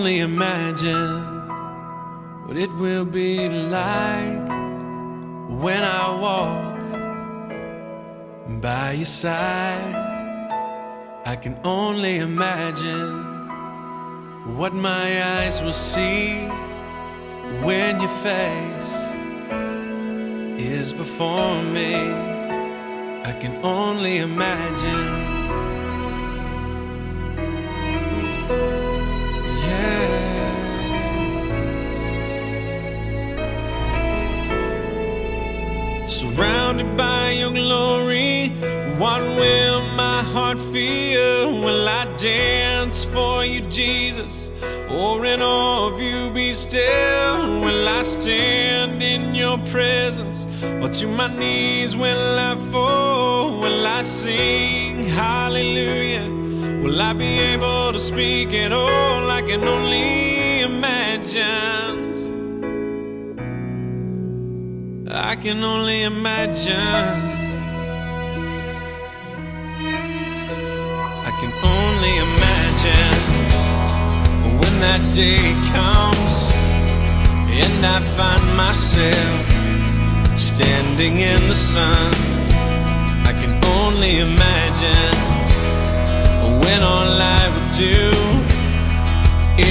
only imagine what it will be like when I walk by your side. I can only imagine what my eyes will see when your face is before me. I can only imagine. Surrounded by your glory, what will my heart feel? Will I dance for you, Jesus, or in awe of you be still? Will I stand in your presence, or to my knees will I fall? Will I sing hallelujah? Will I be able to speak at all? I can only imagine. I can only imagine. I can only imagine when that day comes and I find myself standing in the sun. I can only imagine when all I would do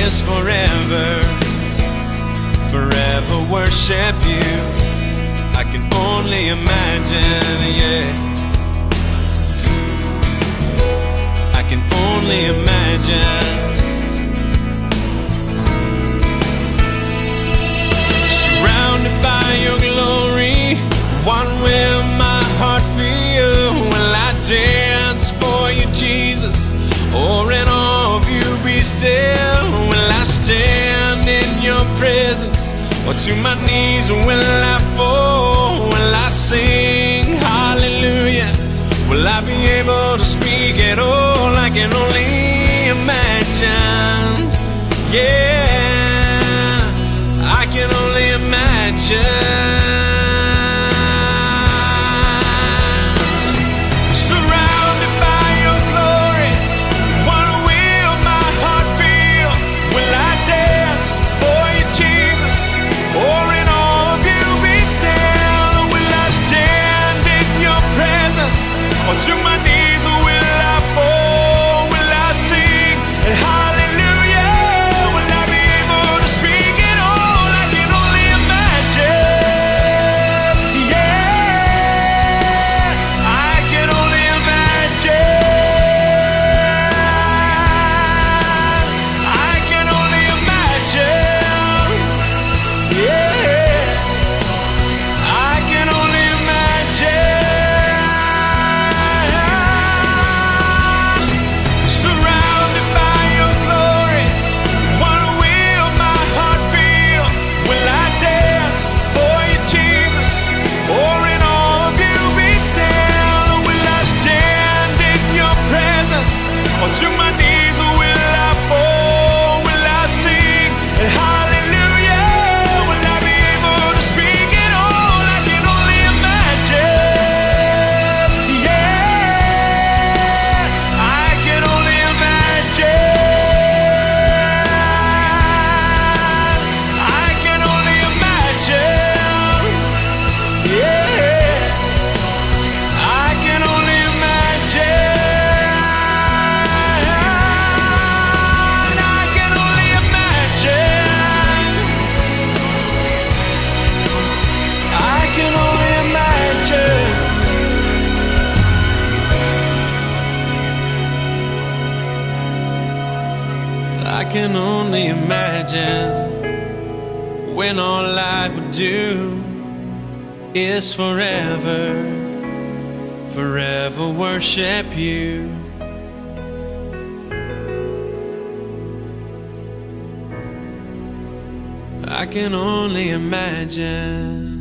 is forever, forever worship you. I can only imagine, yeah. I can only imagine. Surrounded by your glory, what will my heart feel? Will I dance for you, Jesus, or in awe of you be still? Will I stand in your presence, or to my knees will I fall? Will I sing hallelujah? Will I be able to speak at all? I can only imagine. Yeah, I can only imagine. Surrounded by your glory, what will my heart feel? Will I dance for you, Jesus, or in awe of you be still? Or will I stand in your presence, or to my knees will I fall? Will I sing hallelujah? Will I be able to speak at all? I can only imagine. Yeah, I can only imagine. I can only imagine. Yeah, I can only imagine. Surrounded by your glory, what will my heart feel? Will I dance for you, Jesus, or in awe of you be still? Or will I stand in your presence, or to my knees will I fall? Will I sing hallelujah? Will I be able to speak at all? I can only imagine. Yeah, I can only imagine. I can only imagine. Yeah, I can only imagine. I can only imagine. I can only imagine. I can only imagine when all I would do is forever, forever worship you. I can only imagine.